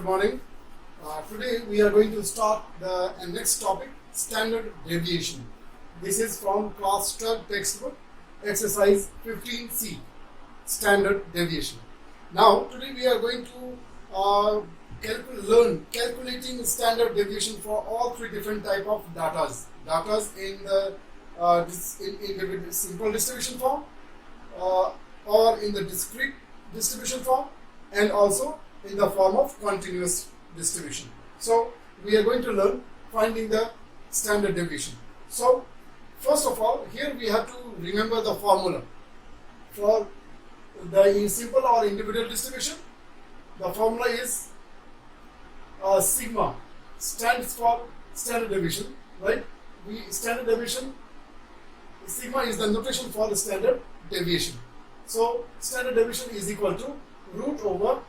morning. Today we are going to start the next topic, standard deviation. This is from class 12 textbook, exercise 15C, standard deviation. Now today we are going to learn calculating standard deviation for all three different type of datas. Datas in the in simple distribution form, or in the discrete distribution form, and also in the form of continuous distribution. So we are going to learn finding the standard deviation. So first of all, here we have to remember the formula for the simple or individual distribution. The formula is sigma, stands for standard deviation, right? Standard deviation, sigma is the notation for the standard deviation. So standard deviation is equal to root over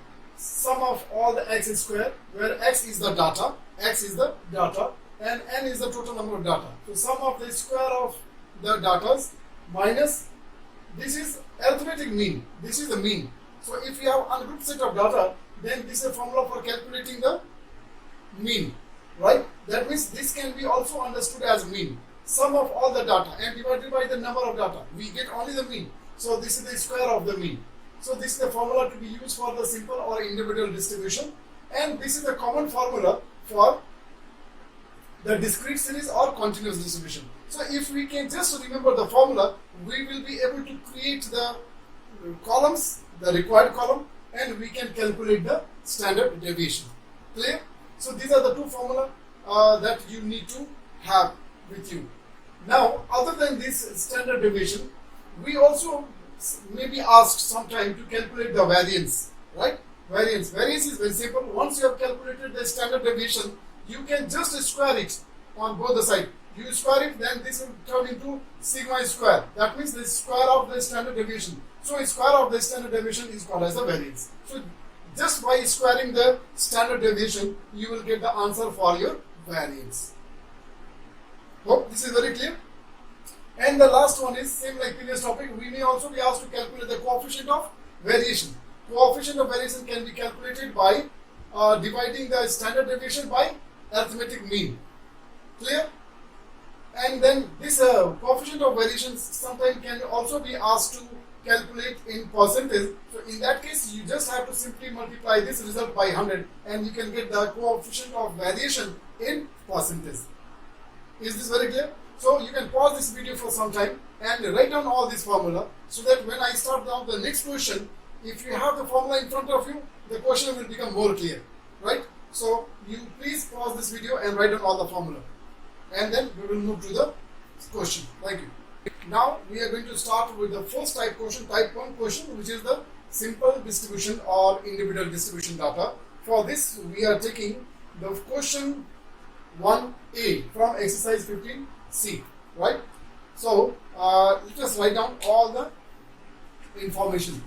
sum of all the x square, where x is the data, and n is the total number of data. So sum of the square of the datas minus, this is arithmetic mean, this is the mean. So if you have ungrouped set of data, then this is a formula for calculating the mean, right? That means this can be also understood as mean. Sum of all the data and divided by the number of data, we get only the mean. So this is the square of the mean. So this is the formula to be used for the simple or individual distribution, and this is the common formula for the discrete series or continuous distribution. So if we can just remember the formula, we will be able to create the columns, the required column, and we can calculate the standard deviation. Clear? So these are the two formula that you need to have with you. Now, other than this standard deviation, we also may be asked sometime to calculate the variance, right? Variance is very simple. Once you have calculated the standard deviation, you can just square it on both the sides. You square it, then this will turn into sigma square. That means the square of the standard deviation. So square of the standard deviation is called as the variance. So just by squaring the standard deviation, you will get the answer for your variance. Hope this is very clear. And the last one is same like previous topic. We may also be asked to calculate the coefficient of variation. Coefficient of variation can be calculated by dividing the standard deviation by arithmetic mean. Clear? And then this coefficient of variation sometimes can also be asked to calculate in percentage. So in that case, you just have to simply multiply this result by 100 and you can get the coefficient of variation in percentage. Is this very clear? So you can pause this video for some time and write down all this formula, so that when I start down the next question, if you have the formula in front of you, the question will become more clear, right? So you please pause this video and write down all the formula, and then we will move to the question. Thank you. Now we are going to start with the first type question, type 1 question, which is the simple distribution or individual distribution data. For this, we are taking the question 1A from exercise 15C, right? So let us write down all the information.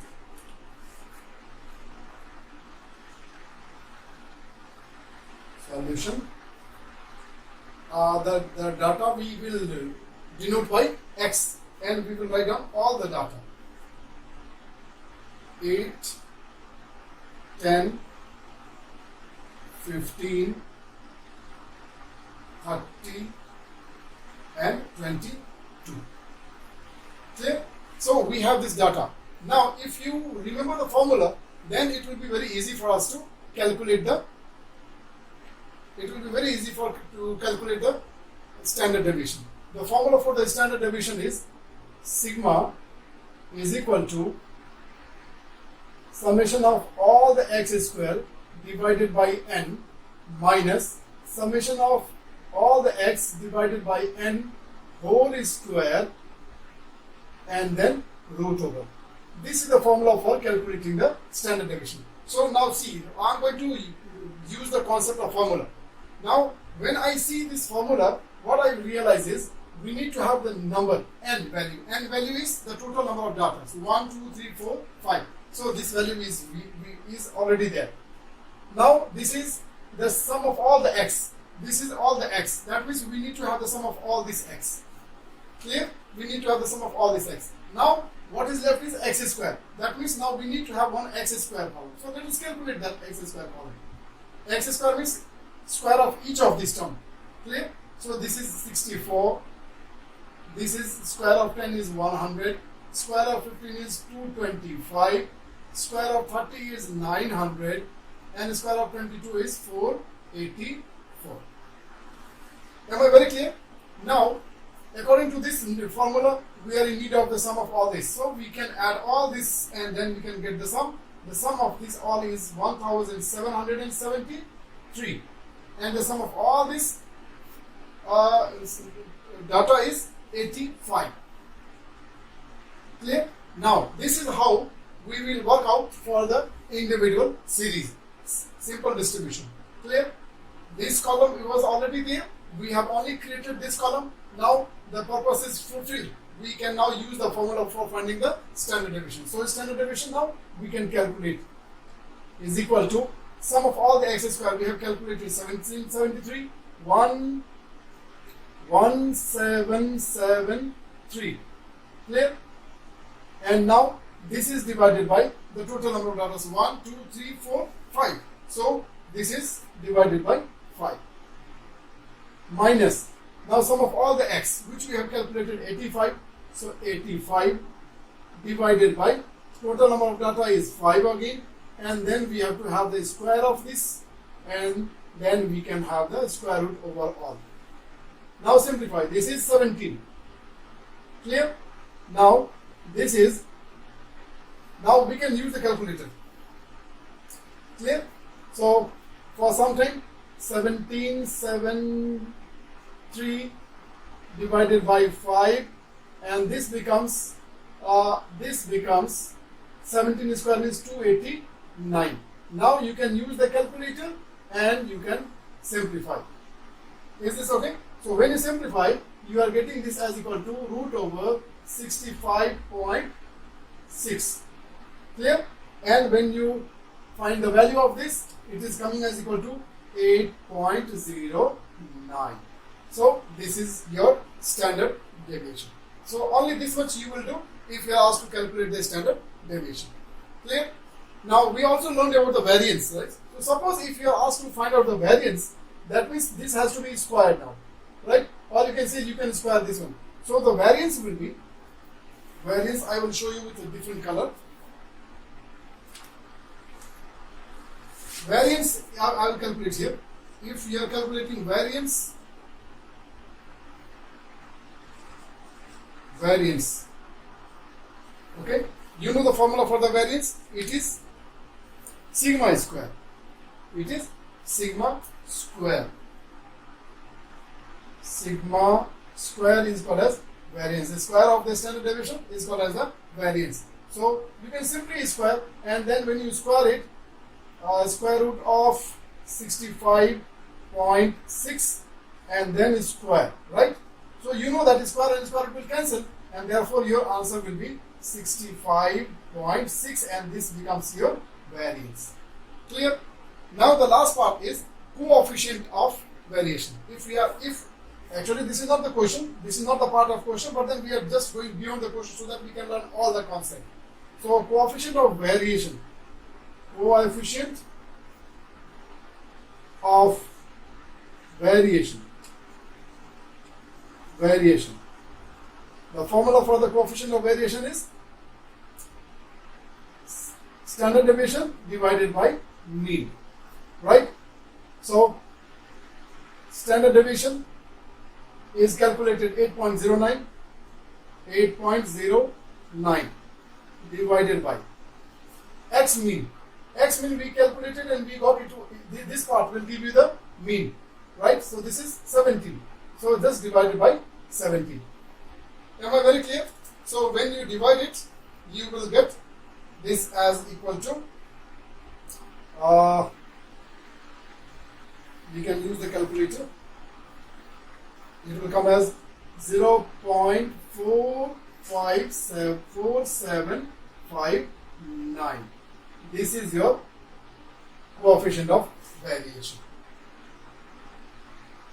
Solution. The data we will denote by X, and we will write down all the data. 8, 10, 15, 30, and 22. Clear? So we have this data. Now if you remember the formula, then it will be very easy for us to calculate the standard deviation. The formula for the standard deviation is sigma is equal to summation of all the x square divided by n minus summation of all the x divided by n whole square, and then root over. This is the formula for calculating the standard deviation. So now see, I am going to use the concept of formula. Now when I see this formula, what I realize is we need to have the number n value. N value is the total number of data. So 1, 2, 3, 4, 5. So this value is already there. Now this is the sum of all the x. This is all the x. That means we need to have the sum of all this x. Clear? We need to have the sum of all this x. Now what is left is x square. That means now we need to have one x square column. So let us calculate that x square column. X square means square of each of these term. Clear? So this is 64. This is square of 10 is 100. Square of 15 is 225. Square of 30 is 900. And square of 22 is 484. Am I very clear? Now, according to this formula, we are in need of the sum of all this. So we can add all this and then we can get the sum. The sum of this all is 1773. And the sum of all this data is 85. Clear? Now, this is how we will work out for the individual series. Simple distribution. Clear? This column was already there. We have only created this column. Now the purpose is fulfilled. We can now use the formula for finding the standard deviation. So standard deviation now we can calculate is equal to sum of all the x square. We have calculated 1773, 1773. Clear? And now this is divided by the total number of data. 1, 2, 3, 4, 5. So this is divided by 5. Minus now sum of all the x, which we have calculated 85. So 85 divided by total number of data is 5 again, and then we have to have the square of this, and then we can have the square root over all. Now simplify. This is 17. Clear? Now this is, now we can use the calculator. Clear? So for some time 1773 divided by 5, and this becomes 17 square is 289. Now you can use the calculator and you can simplify. Is this okay? So when you simplify, you are getting this as equal to root over 65.6. Clear? And when you find the value of this, it is coming as equal to 8.09. So this is your standard deviation. So only this much you will do if you are asked to calculate the standard deviation. Clear? Now we also learned about the variance, right? So suppose if you are asked to find out the variance, that means this has to be squared now, right? Or you can say you can square this one. So the variance will be, variance I will show you with a different color. Variance I will calculate here. If you are calculating variance, okay, you know the formula for the variance. It is sigma square. It is sigma square. Sigma square is called as variance. The square of the standard deviation is called as the variance. So you can simply square, and then when you square it, square root of 65.6 and then square, right? So you know that square and square root will cancel, and therefore your answer will be 65.6, and this becomes your variance. Clear? Now the last part is coefficient of variation. Actually this is not the question, this is not the part of question, but then we are just going beyond the question so that we can learn all the concept. So coefficient of variation. Coefficient of variation. The formula for the coefficient of variation is standard deviation divided by mean, right? So standard deviation is calculated 8.09 divided by x mean. X mean we calculated and we got it to, this part will give you the mean, right? So this is 17. So just divided by 17. Am I very clear? So when you divide it, you will get this as equal to, we can use the calculator. It will come as 0.44759. This is your coefficient of variation.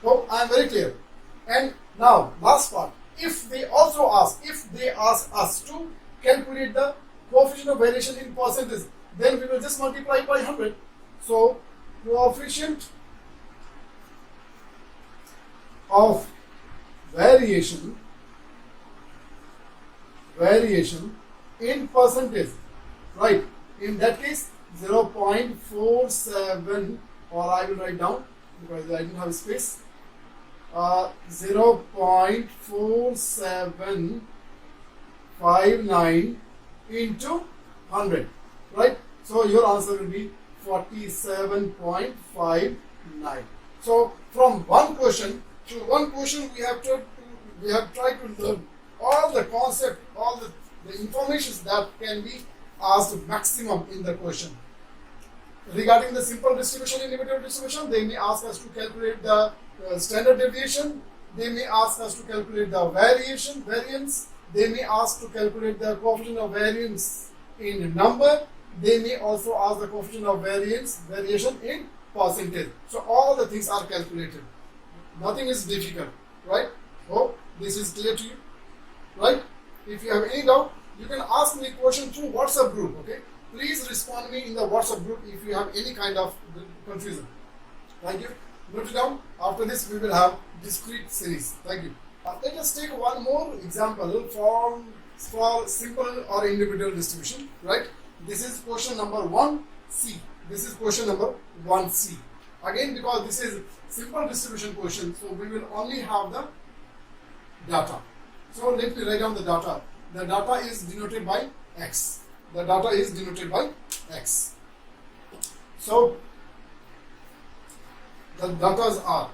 So I am very clear. And now last part, if they ask us to calculate the coefficient of variation in percentage, then we will just multiply it by 100. So coefficient of variation in percentage, right? In that case 0.47, or I will write down because I didn't have space, 0.4759 into 100, right? So your answer will be 47.59. So from one question to one question, we have tried to learn all the concept, all the information that can be asked maximum in the question. Regarding the simple distribution, individual distribution, they may ask us to calculate the standard deviation. They may ask us to calculate the variance. They may ask to calculate the coefficient of variance in number. They may also ask the coefficient of variation in percentage. So all the things are calculated. Nothing is difficult, right? Hope this is clear to you, right? If you have any doubt, you can ask me question through WhatsApp group, okay? Please respond me in the WhatsApp group if you have any kind of confusion. Thank you. Note it down. After this, we will have discrete series. Thank you. Let us take one more example for simple or individual distribution, right? This is question number 1C. This is question number 1C. Again, because this is simple distribution question, so we will only have the data. So let me write down the data. The data is denoted by X. The data is denoted by X. So the datas are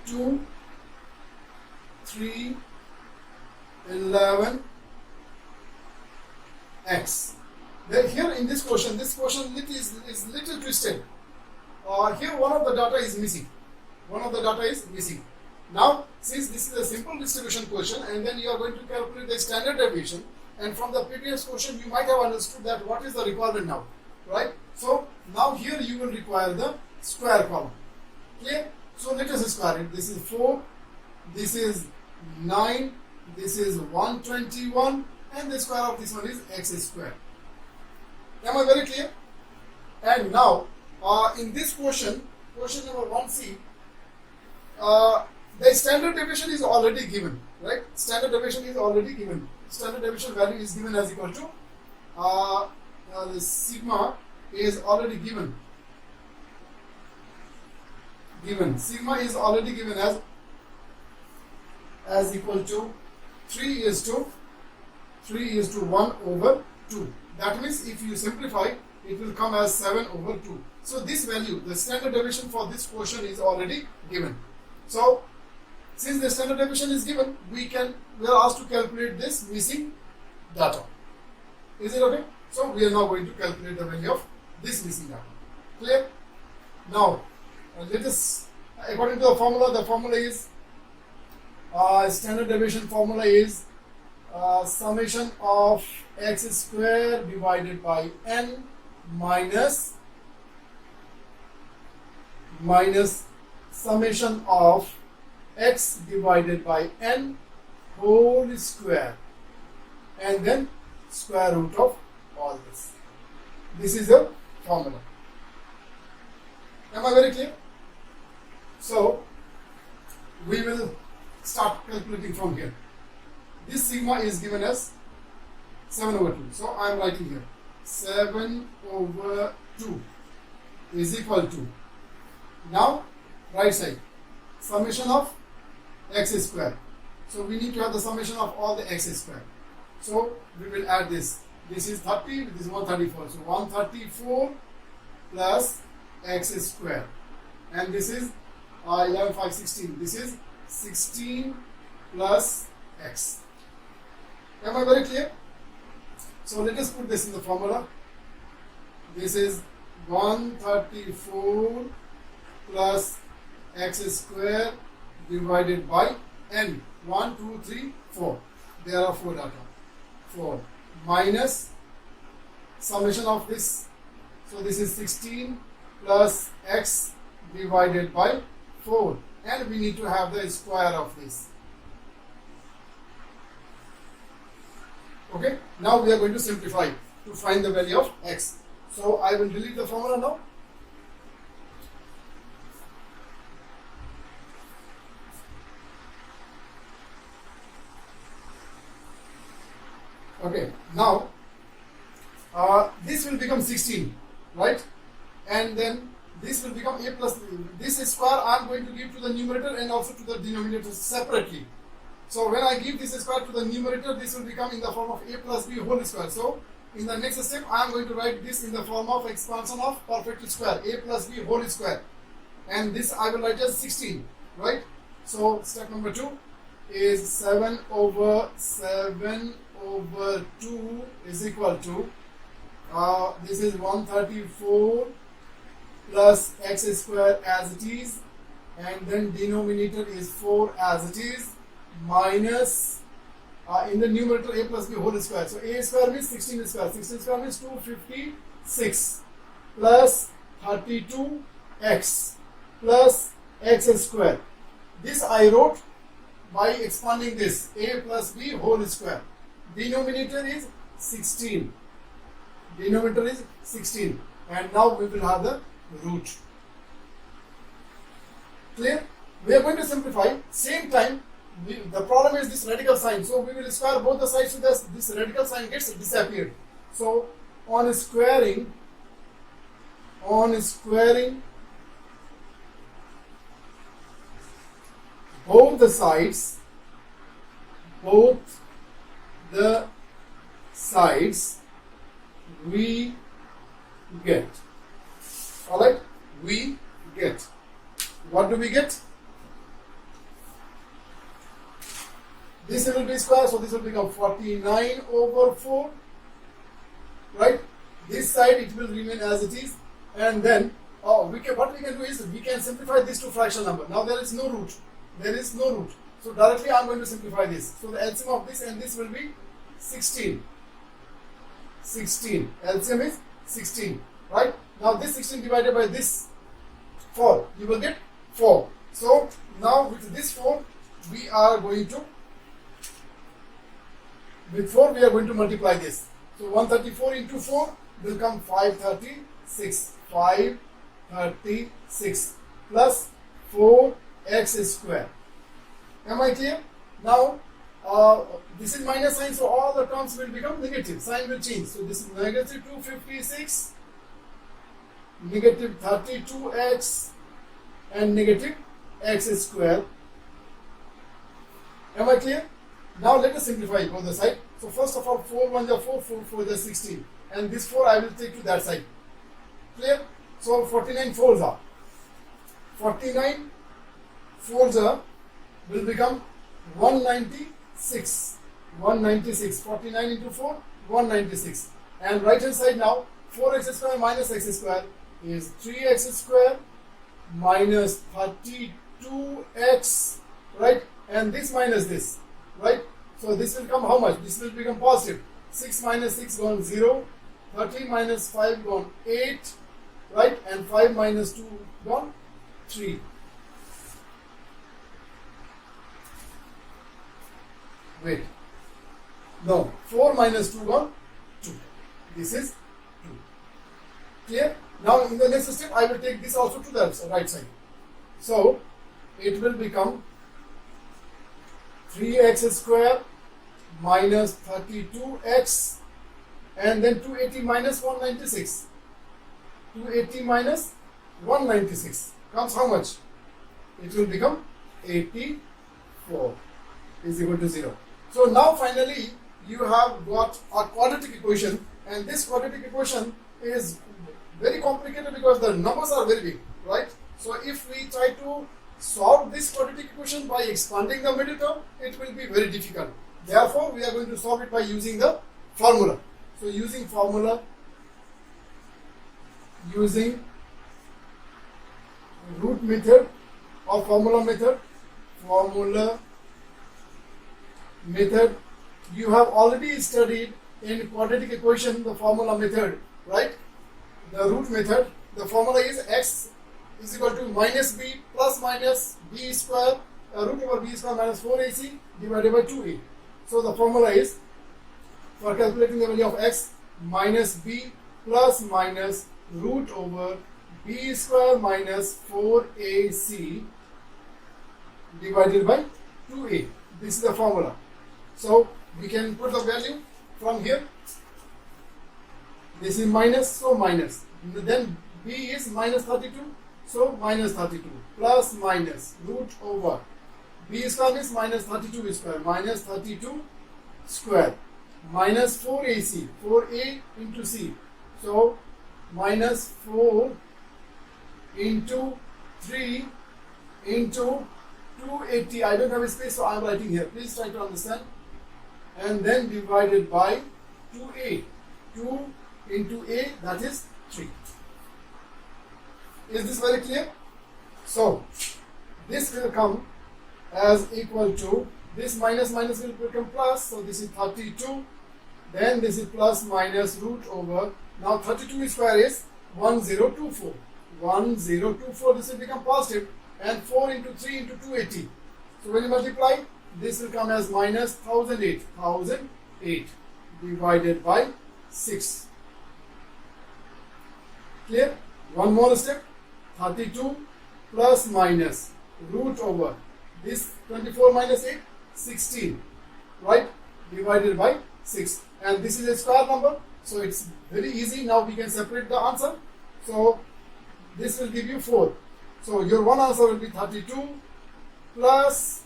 2, 3, 11, X. Here in this question is little twisted. Here one of the data is missing. Now, since this is a simple distribution question, and then you are going to calculate the standard deviation, and from the previous question you might have understood that what is the requirement now, right? So now here you will require the square column. Clear? So let us square it. This is 4, this is 9, this is 121, and the square of this one is x square. Am I very clear? And now in this question number 1C, the standard deviation is already given, right? Standard deviation is already given. Standard deviation value is given as equal to the sigma is already given. Sigma is already given as equal to 3 is to 1 over 2. That means if you simplify, it will come as 7 over 2. So this value, the standard deviation for this question is already given. So since the standard deviation is given, we are asked to calculate this missing data. Is it okay? So we are now going to calculate the value of this missing data. Clear? Now let us, according to the formula is standard deviation formula is summation of x square divided by n minus summation of x divided by n whole square, and then square root of all this. This is the formula. Am I very clear? So we will start calculating from here. This sigma is given as 7 over 2. So I am writing here 7 over 2 is equal to, now right side, summation of x square. So we need to have the summation of all the x square. So we will add this. This is 30, this is 134. So 134 plus x square. And this is 11, 5, 16. This is 16 plus x. Am I very clear? So let us put this in the formula. This is 134 plus x square divided by n. 1, 2, 3, 4. There are 4 data. 4 minus summation of this. So this is 16 plus x divided by 4. And we need to have the square of this. Okay. Now we are going to simplify. to find the value of x. So I will delete the formula now. Okay, now this will become 16, right? And then this will become a plus this square I am going to give to the numerator and also to the denominator separately. So when I give this square to the numerator, this will become in the form of a plus b whole square. So in the next step, I am going to write this in the form of expansion of perfect square, a plus b whole square. And this I will write as 16, right? So step number 2 is 7 over 2 is equal to, this is 134 plus x square as it is, and then denominator is 4 as it is, minus in the numerator a plus b whole square. So a square means 16 square. 16 square means 256 plus 32x plus x square. This I wrote by expanding this a plus b whole square. Denominator is 16. Denominator is 16. And now we will have the root. Clear? We are going to simplify. Same time, the problem is this radical sign. So we will square both the sides so that this radical sign gets disappeared. So on squaring both the sides, we get. Alright, we get. What do we get? This will be square, so this will become 49 over 4. Right? This side it will remain as it is, and then what we can do is we can simplify this to fraction number. Now there is no root. There is no root. So directly I am going to simplify this. So the LCM of this and this will be 16. 16. LCM is 16. Right? Now this 16 divided by this 4, you will get 4. So now with this 4, we are going to multiply this. So 134 into 4 will come 536. 536 plus 4x square. Am I clear? Now this is minus sign, so all the terms will become negative. Sign will change. So this is negative 256, negative 32x, and negative x square. Am I clear? Now let us simplify both the side. So first of all, 4 1 is 4, 4 4 is 16, and this 4 I will take to that side. Clear? So 49 4s are. 49 4s are will become 196. 196. 49 into 4, 196. And right hand side now, 4x square minus x square is 3x square minus 32x, right? And this minus this, right? So this will come how much? This will become positive. 6 minus 6 gone 0. 13 minus 5 gone 8, right? And 5 minus 2 gone 3. Wait. No, 4 minus 2 gone 2. This is 2. Clear? Now in the next step, I will take this also to the right side. So it will become 3x square minus 32x, and then 280 minus 196. 280 minus 196 comes how much? It will become 84 is equal to 0. So now finally you have got a quadratic equation, and this quadratic equation is very complicated because the numbers are very big, right? So if we try to solve this quadratic equation by expanding the middle term, it will be very difficult. Therefore, we are going to solve it by using the formula. So using formula, using root method or formula method, you have already studied in quadratic equation the formula method, right? The root method, the formula is x is equal to minus b plus minus b square root over b square minus 4ac divided by 2a. So the formula is, for calculating the value of x, minus b plus minus root over b square minus 4ac divided by 2a. This is the formula. So we can put the value from here. This is minus, so minus. Then b is minus 32, so minus 32 plus minus root over b square is minus 32 square, minus 32 square minus 4ac, 4a into c, so minus 4 into 3 into 280. I don't have a space, so I am writing here. Please try to understand. And then divided by 2a. 2 into a, that is 3. Is this very clear? So this will come as equal to, this minus minus will become plus, so this is 32, then this is plus minus root over, now 32 square is 1024, 1024, this will become positive, and 4 into 3 into 280. So when you multiply, this will come as minus 1008, 1008 divided by 6. Clear? One more step, 32 plus minus root over this 24 minus 8, 16, right, divided by 6, and this is a square number, so it's very easy. Now we can separate the answer. So this will give you 4. So your one answer will be 32 plus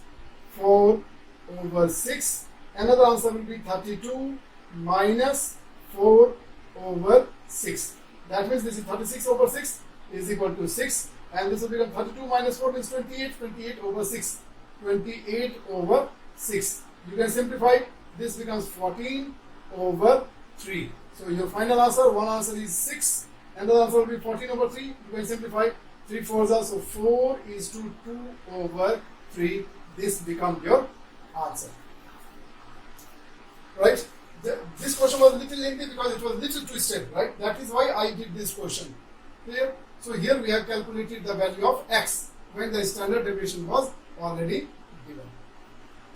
4 over 6. Another answer will be 32 minus 4 over 6. That means this is 36 over 6 is equal to 6, and this will become 32 minus 4 means 28, 28 over 6, 28 over 6. You can simplify, this becomes 14 over 3. So your final answer, one answer is 6, another answer will be 14 over 3. You can simplify, 3 4s are, so 4 is to 2 over 3. This becomes your answer. Right? This question was a little lengthy because it was a little twisted, right? That is why I did this question. Clear? So here we have calculated the value of x when the standard deviation was already given.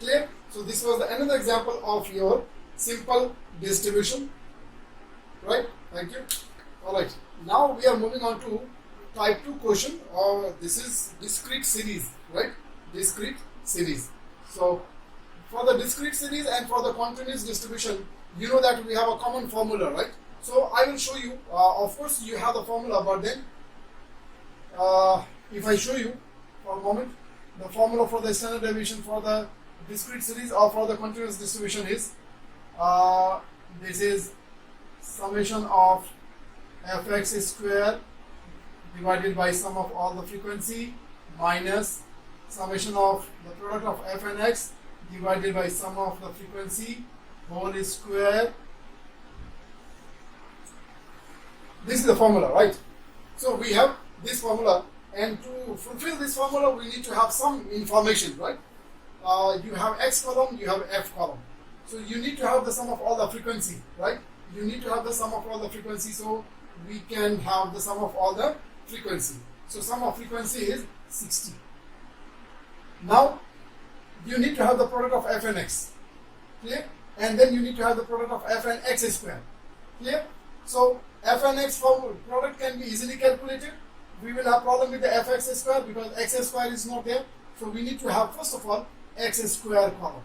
Clear? So this was another example of your simple distribution. Right? Thank you. Alright. Now we are moving on to type 2 question, or this is discrete series, right? Discrete series. So for the discrete series and for the continuous distribution, you know that we have a common formula, right? So I will show you, of course you have the formula, but then if I show you for a moment, the formula for the standard deviation for the discrete series or for the continuous distribution is, this is summation of fx square divided by sum of all the frequency minus summation of the product of f and x divided by sum of the frequency whole square. This is the formula, right? So we have this formula, and to fulfill this formula we need to have some information, right? You have x column, you have f column, so you need to have the sum of all the frequency, right? You need to have the sum of all the frequency, so we can have the sum of all the frequency. So sum of frequency is 60. Now you need to have the product of f and x, clear? And then you need to have the product of f and x square, clear? So f and x product can be easily calculated. We will have problem with the fx square because x square is not there. So we need to have, first of all, x square column.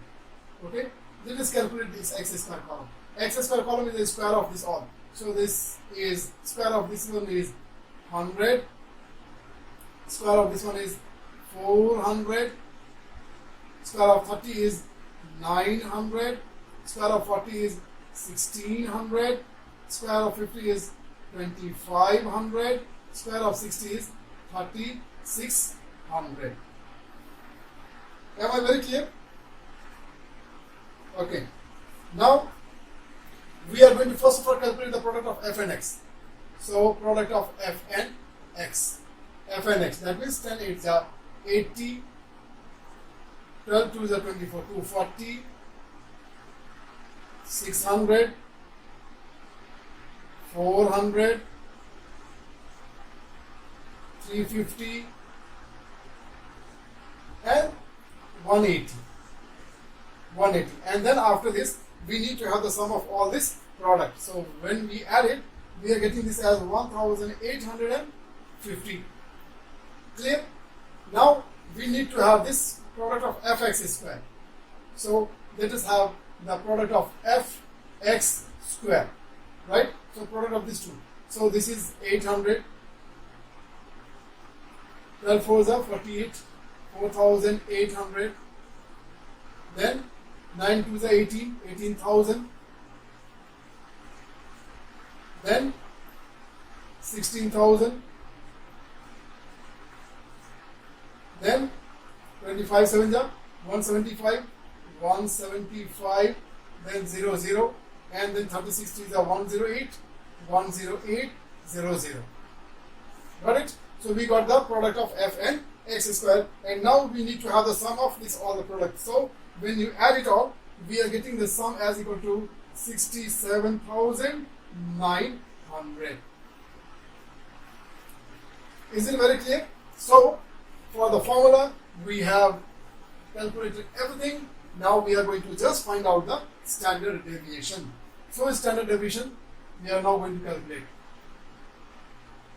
Okay, let us calculate this x square column. X square column is the square of this all. So this is square of this one is 100. Square of this one is 400. Square of 30 is 900. Square of 40 is 1600. Square of 50 is 2500. Square of 60 is 3600. Am I very clear? Okay. Now we are going to first of all calculate the product of f and x. So product of f and x. F and x, that means 10 8s are 80, 12 2s are 24, 240, 600, 400, 350 and 180. And then after this we need to have the sum of all this product. So when we add it, we are getting this as 1850. Clear? Now we need to have this product of fx square. So let us have the product of fx square, right? So product of these two. So this is 800, 12 4s are 48, 4800, then 9 2s are 18, 18,000, then 16,000, then 25 7s are 175, 175, then 0 0, and then 36 3s are 108, 108 0 0. Got it? So we got the product of f and x square, and now we need to have the sum of this all the products. So when you add it all, we are getting the sum as equal to 67,900. Is it very clear? So for the formula, we have calculated everything. Now we are going to just find out the standard deviation. So in standard deviation, we are now going to calculate.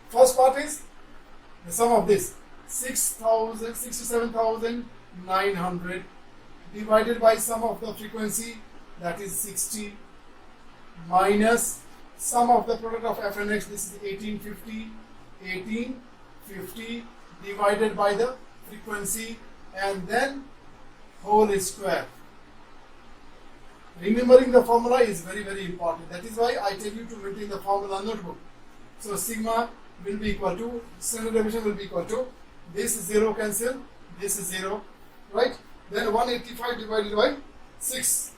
First part is the sum of this 67,900 divided by sum of the frequency, that is 60, minus sum of the product of f and x, this is 1850, 1850 divided by the frequency, and then whole square. Remembering the formula is very, very important. That is why I tell you to maintain the formula notebook. So sigma will be equal to, standard deviation will be equal to, this 0 cancel, this is 0, right? Then 185 divided by 6.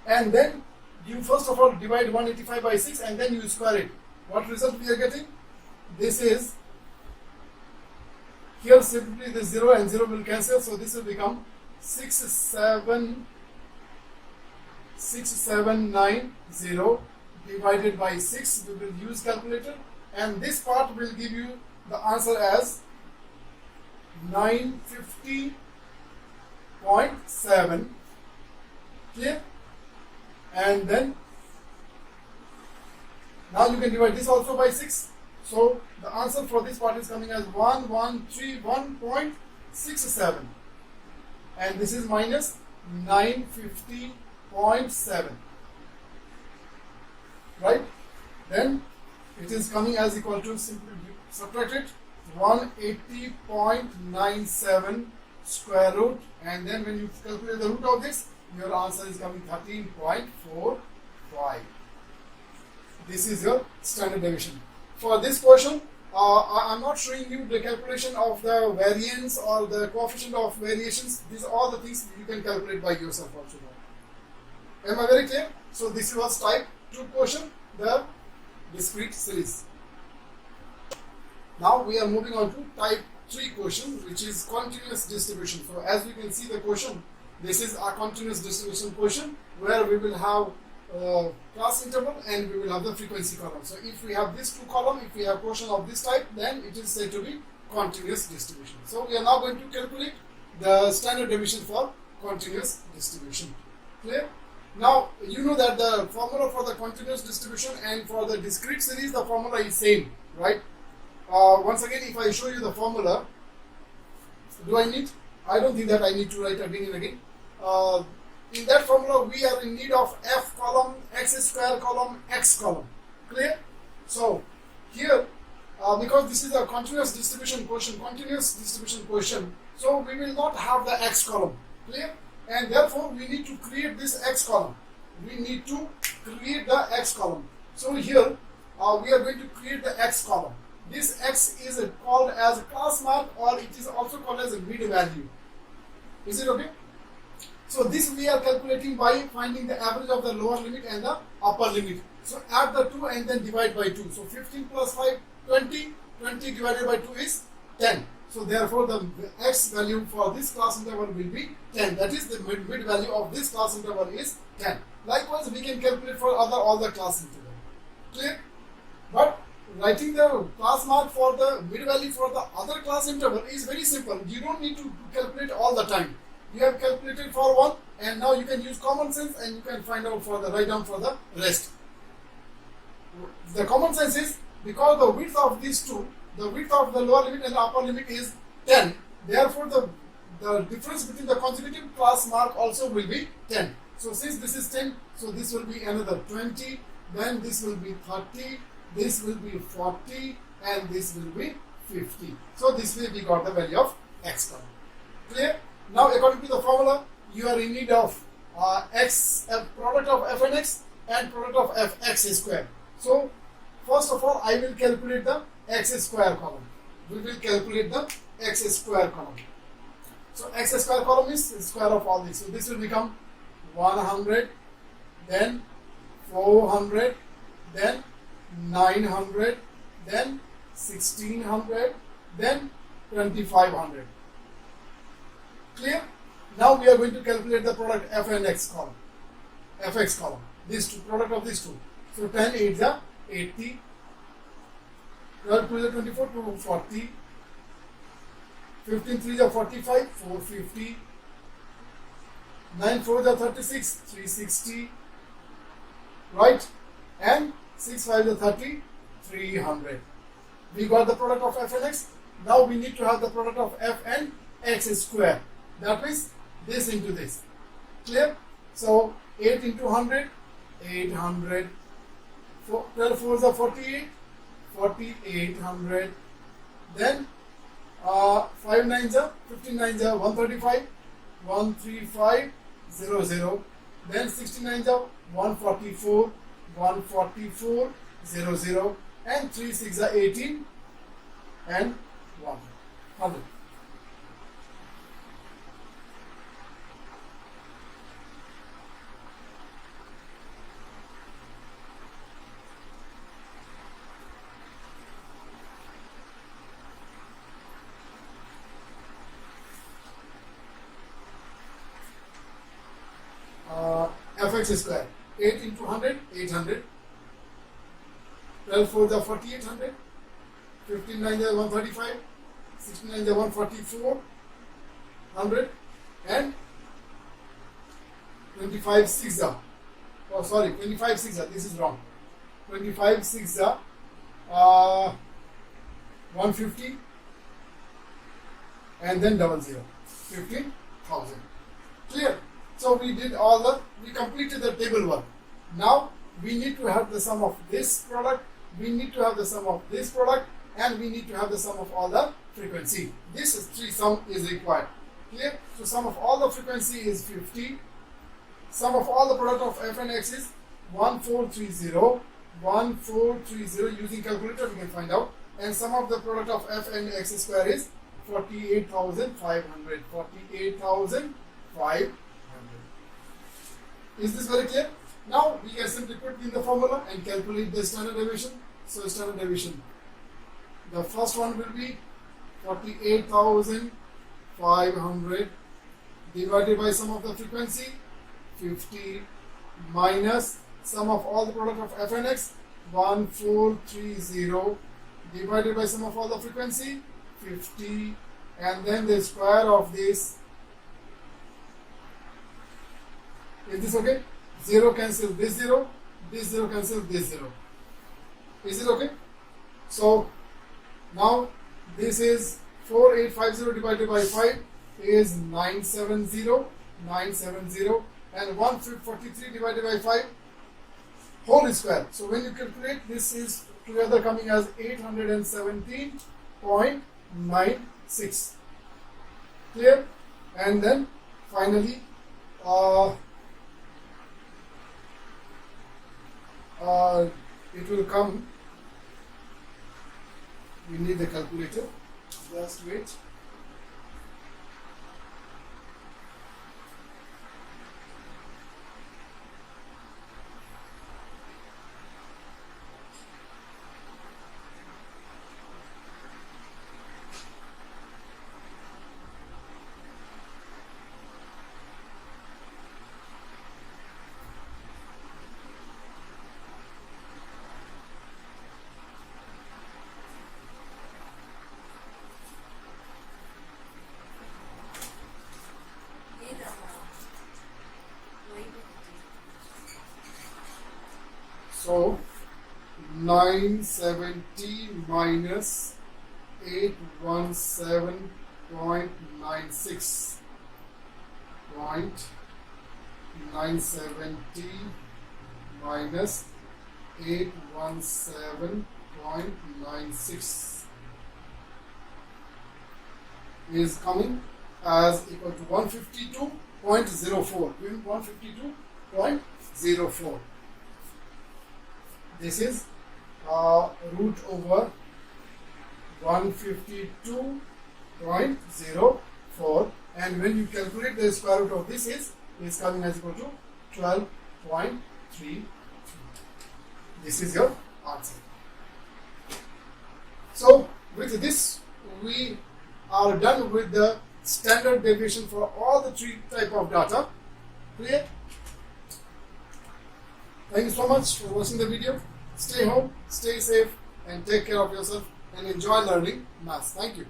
And then you first of all divide 185 by 6 and then you square it. What result we are getting? This is, here simply the 0 and 0 will cancel, so this will become 6790 divided by 6. We will use calculator, and this part will give you the answer as 950.7. Clear? And then now you can divide this also by 6. So the answer for this part is coming as 1131.67, and this is minus 950.7, right? Then it is coming as equal to, simply subtract it, 180.97 square root, and then when you calculate the root of this, your answer is coming 13.45. This is your standard deviation. For this question, I am not showing you the calculation of the variance or the coefficient of variations. These are all the things you can calculate by yourself also. Am I very clear? So this was type 2 question, the discrete series. Now we are moving on to type 3 question, which is continuous distribution. So as you can see the question, this is a continuous distribution question where we will have class interval and we will have the frequency column. So if we have these two columns, if we have question of this type, then it is said to be continuous distribution. So we are now going to calculate the standard deviation for continuous distribution. Clear? Now you know that the formula for the continuous distribution and for the discrete series, the formula is same, right? Once again, if I show you the formula, do I need? I don't think that I need to write again and again. In that formula, we are in need of f column, x square column, x column. Clear? So here, because this is a continuous distribution question, so we will not have the x column. Clear? And therefore, we need to create this x column. So here, we are going to create the x column. This x is called as class mark, or it is also called as a mid value. Is it okay? So this we are calculating by finding the average of the lower limit and the upper limit. So add the 2 and then divide by 2. So 15 plus 5, 20. 20 divided by 2 is 10. So therefore the x value for this class interval will be 10. That is the mid value of this class interval is 10. Likewise, we can calculate for all the class interval. Clear? But writing the class mark for the mid value for the other class interval is very simple. You don't need to calculate all the time. You have calculated for one and now you can use common sense and you can find out for the write down for the rest. The common sense is, because the width of these two, the width of the lower limit and the upper limit is 10, therefore the difference between the consecutive class mark also will be 10. So since this is 10, so this will be another 20, then this will be 30, this will be 40, and this will be 50. So this way we got the value of x common. Clear? Now according to the formula, you are in need of product of f and x and product of fx square. So first of all, I will calculate the x square column. We will calculate the x square column. So x square column is the square of all these. So this will become 100, then 400, then 900, then 1600, then 2500. Clear? Now we are going to calculate the product f and x column, fx column. These two, product of these two. So 10 8 is 80, 12 2 is 24, 240, 15 3 is 45, 450, 9 4 is 36, 360, right? And 6 5 is 30, 300. We got the product of f and x. Now we need to have the product of f and x square. That means this into this. Clear? So 8 into 100, 800. 12 4 is 48, 4800. Then 5 9 is 15 9 is 135, 13500. Then 69 is 144, 14400. And 3 6 is 18 and 100. Fx square, 8 into 100, 800. 12 4 is 4800, 15 9 is 135, 69 is 144, 100, and 25 6 oh sorry, 25 6 this is wrong. 25 6 150, and then 00, 15,000. Clear? So we completed the table work. Now we need to have the sum of this product, we need to have the sum of this product, and we need to have the sum of all the frequency. This three sum is required. Clear? So sum of all the frequency is 50. Sum of all the product of f and x is 1430. 1430. Using calculator we can find out. And sum of the product of f and x square is 48,500. 48,500. Is this very clear? Now we can simply put in the formula and calculate the standard deviation. So standard deviation, the first one will be 48,500 divided by sum of the frequency 50 minus sum of all the product of f and x 1430 divided by sum of all the frequency 50, and then the square of this. Is this okay? 0 cancel this 0 cancel this 0. Is it okay? So now this is 4850 divided by 5 is 970, and 143 divided by 5 whole square. So when you calculate, this is together coming as 817.96. Clear? And then finally it will come. We need the calculator. Just wait. So 970 minus 817.96. 970 minus 817.96 is coming as equal to 152.04. 152.04. This is root over 152.04, and when you calculate the square root of this is coming as equal to 12.33. This is your answer. So with this we are done with the standard deviation for all the three type of data. Clear? Thank you so much for watching the video. Stay home, stay safe, and take care of yourself and enjoy learning maths. Thank you.